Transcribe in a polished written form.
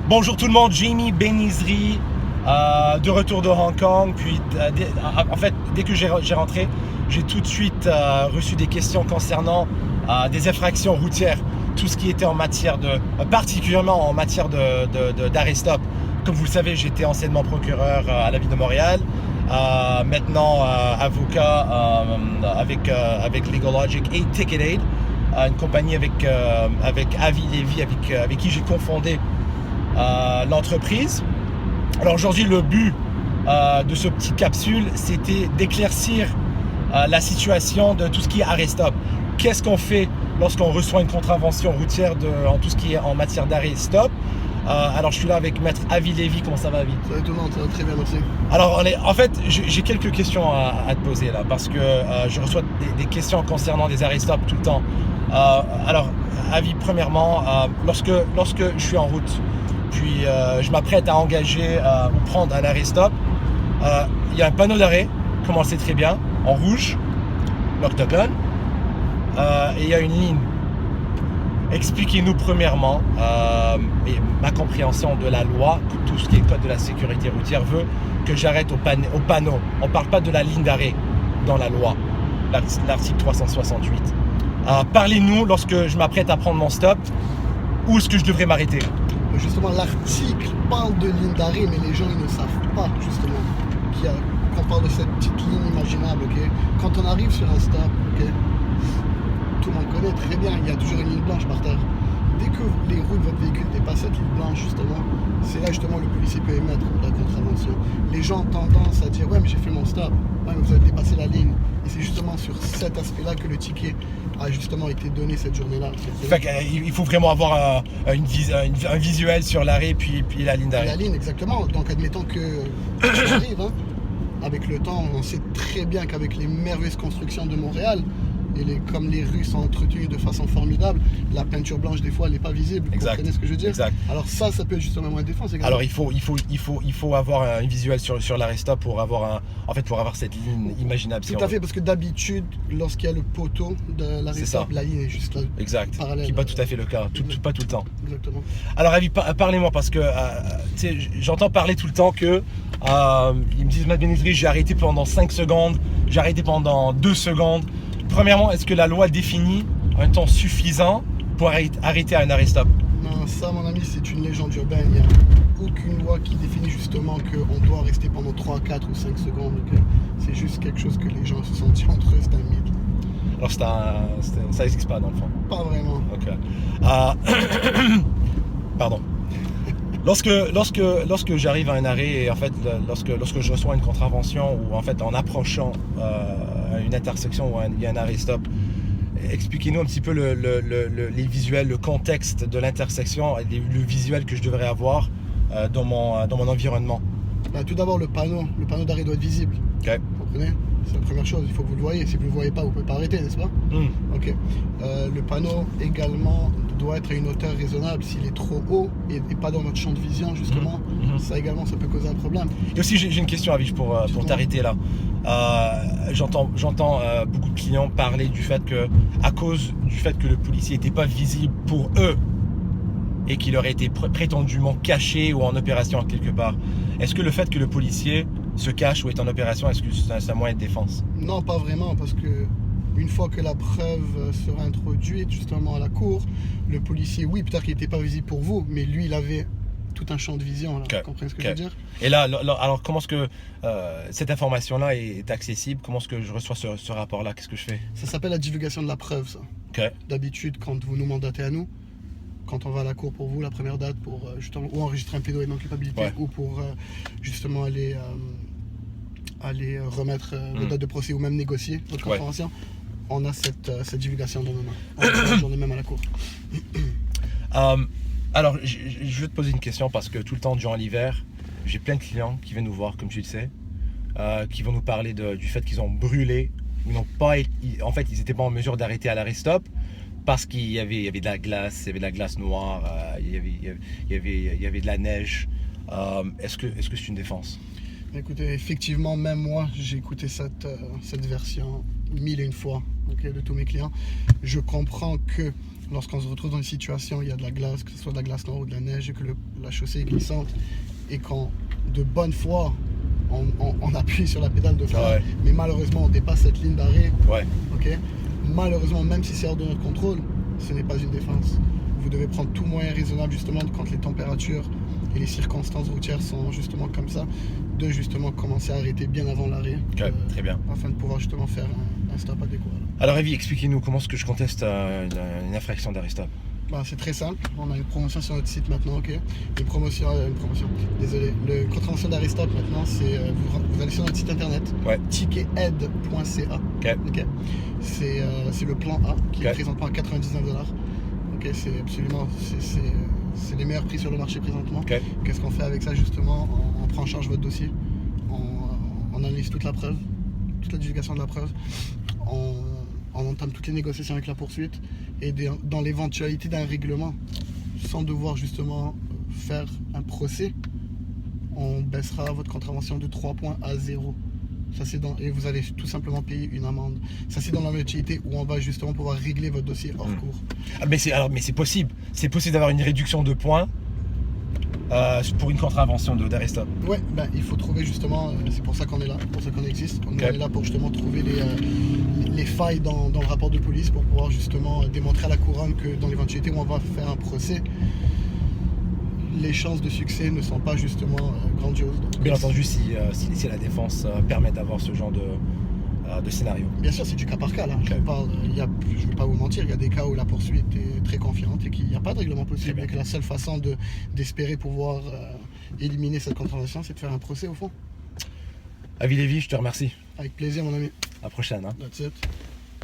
Bonjour tout le monde, Jamie Benizri, de retour de Hong Kong. Puis, en fait, dès que j'ai rentré, j'ai tout de suite reçu des questions concernant des infractions routières, tout ce qui était en matière de, particulièrement en matière d'arrêt-stop. Comme vous le savez, j'étais anciennement procureur à la ville de Montréal, maintenant avocat avec Legal Logic et TicketAid, une compagnie avec Avi Levy, avec qui j'ai confondé l'entreprise. Alors aujourd'hui, le but de ce petit capsule, c'était d'éclaircir la situation de tout ce qui est arrêt-stop. Qu'est-ce qu'on fait lorsqu'on reçoit une contravention routière en tout ce qui est en matière d'arrêt-stop? Alors je suis là avec Maître Avi Levy. Comment ça va, Avi? Ça va tout le monde, ça va très bien, merci. Alors en fait, j'ai quelques questions à te poser là, parce que je reçois des questions concernant des arrêt-stop tout le temps. Alors Avi, premièrement, lorsque je suis en route, puis je m'apprête à engager ou prendre un arrêt-stop, il y a un panneau d'arrêt, comme on le sait très bien, en rouge, l'octogone, et il y a une ligne. Expliquez-nous premièrement, ma compréhension de la loi, tout ce qui est code de la sécurité routière veut que j'arrête au panneau. On ne parle pas de la ligne d'arrêt dans la loi, l'article 368. Parlez-nous, lorsque je m'apprête à prendre mon stop, où est-ce que je devrais m'arrêter? Justement, l'article parle de ligne d'arrêt, mais les gens ils ne savent pas justement qu'on parle de cette petite ligne imaginable. Okay, quand on arrive sur un stop, okay, tout le monde connaît très bien, il y a toujours une ligne blanche par terre. Dès que les roues de votre véhicule dépassent cette ligne blanche, justement, c'est là justement le policier peut émettre la contravention. Les gens ont tendance à dire « Ouais, mais j'ai fait mon stop. Ouais, mais vous avez dépassé la ligne. » Et c'est justement sur cet aspect-là que le ticket a justement été donné cette journée-là. Il faut vraiment avoir un visuel sur l'arrêt puis la ligne d'arrêt. La ligne, exactement. Donc admettons que ça arrive, hein, avec le temps, on sait très bien qu'avec les merveilleuses constructions de Montréal, comme les rues sont entretenues de façon formidable, la peinture blanche des fois elle n'est pas visible. Vous comprenez ce que je veux dire? Exact. Alors ça peut être justement moins de défense également. Alors il faut avoir un visuel sur l'arrêt-stop pour avoir cette ligne imaginable. Tout à fait, parce que d'habitude, lorsqu'il y a le poteau de l'arrêt-stop, la ligne est juste là. Exact. Parallèle. Qui n'est pas tout à fait le cas, pas tout le temps. Exactement. Alors Avi, parlez-moi, parce que j'entends parler tout le temps que ils me disent Maître Benizri, j'ai arrêté pendant 5 secondes, j'ai arrêté pendant 2 secondes. Premièrement, est-ce que la loi définit un temps suffisant pour arrêter un arrêt-stop? Non, ça, mon ami, c'est une légende urbaine. Il n'y a aucune loi qui définit justement qu'on doit rester pendant 3, 4 ou 5 secondes. Okay? C'est juste quelque chose que les gens se sont dit entre eux, c'est un mythe. Alors ça n'existe pas dans le fond? Pas vraiment. Ok. Pardon. Lorsque j'arrive à un arrêt et en fait lorsque je reçois une contravention ou en fait en approchant une intersection où il y a un arrêt-stop, expliquez-nous un petit peu les visuels, le contexte de l'intersection et le visuel que je devrais avoir dans mon environnement. Tout d'abord, le panneau d'arrêt doit être visible. Okay. Vous comprenez? C'est la première chose, il faut que vous le voyez. Si vous ne le voyez pas, vous ne pouvez pas arrêter, n'est-ce pas? Ok. Le panneau également doit être à une hauteur raisonnable. S'il est trop haut et pas dans notre champ de vision, justement, ça également, ça peut causer un problème. Et aussi, j'ai une question, Avi, pour t'arrêter là. J'entends beaucoup de clients parler du fait que, à cause du fait que le policier n'était pas visible pour eux et qu'il aurait été prétendument caché ou en opération quelque part, est-ce que le fait que le policier se cache ou est en opération, est-ce que c'est un moyen de défense? Non, pas vraiment, parce que une fois que la preuve sera introduite justement à la cour, le policier, oui, peut-être qu'il n'était pas visible pour vous, mais lui, il avait tout un champ de vision. Là. Vous comprenez ce que je veux dire? Et là, alors comment est-ce que cette information-là est accessible? Comment est-ce que je reçois ce rapport-là? Qu'est-ce que je fais? Ça s'appelle la divulgation de la preuve, ça. D'habitude, quand vous nous mandatez à nous, quand on va à la cour pour vous, la première date, pour justement ou enregistrer un plaidoyer de non-culpabilité, ou pour justement aller remettre la date de procès ou même négocier votre contravention, on a cette divulgation dans nos mains. J'en ai même à la cour. Alors, je veux te poser une question parce que tout le temps durant l'hiver, j'ai plein de clients qui viennent nous voir, comme tu le sais, qui vont nous parler du fait qu'ils ont brûlé, ils n'étaient pas en mesure d'arrêter à l'arrêt-stop parce qu'il y avait de la glace, il y avait de la glace noire, il y avait de la neige. Est-ce que c'est une défense? Écoutez, effectivement, même moi, j'ai écouté cette version 1001 fois de tous mes clients. Je comprends que lorsqu'on se retrouve dans une situation où il y a de la glace, que ce soit de la glace noire ou de la neige, et que la chaussée est glissante, et quand de bonne foi on appuie sur la pédale de frein, mais malheureusement on dépasse cette ligne d'arrêt, ok, malheureusement, même si c'est hors de notre contrôle, ce n'est pas une défense. Vous devez prendre tout moyen raisonnable justement quand les températures et les circonstances routières sont justement comme ça, de justement commencer à arrêter bien avant l'arrêt, très bien, afin de pouvoir justement faire un stop adéquat. Alors Evie, expliquez-nous comment est-ce que je conteste une infraction d'arrêt stop. C'est très simple, on a une promotion sur notre site maintenant, ok. Le contravention d'arrêt stop maintenant, c'est vous allez sur notre site internet, ticketaid.ca. Okay. C'est le plan A qui est présentement à 99$. Ok, c'est absolument, c'est les meilleurs prix sur le marché présentement. Qu'est-ce qu'on fait avec ça justement? On prend en charge votre dossier, on analyse toute la preuve, toute la divulgation de la preuve, on entame toutes les négociations avec la poursuite, et dans l'éventualité d'un règlement, sans devoir justement faire un procès, on baissera votre contravention de 3 points à 0. Ça, et vous allez tout simplement payer une amende. Ça, c'est dans l'éventualité où on va justement pouvoir régler votre dossier hors cours. Mais c'est possible. C'est possible d'avoir une réduction de points pour une contravention d'arrêt stop. Ouais, il faut trouver justement, c'est pour ça qu'on est là, pour ça qu'on existe. On est là pour justement trouver les failles dans le rapport de police, pour pouvoir justement démontrer à la couronne que dans l'éventualité où on va faire un procès, les chances de succès ne sont pas justement grandioses. Donc, bien entendu, si la défense permet d'avoir ce genre de scénario. Bien sûr, c'est du cas par cas là. Je ne vais pas vous mentir, il y a des cas où la poursuite est très confiante et qu'il n'y a pas de règlement possible, et que la seule façon d'espérer pouvoir éliminer cette contravention, c'est de faire un procès au fond. Avi Lévy, je te remercie. Avec plaisir, mon ami. À la prochaine. That's it.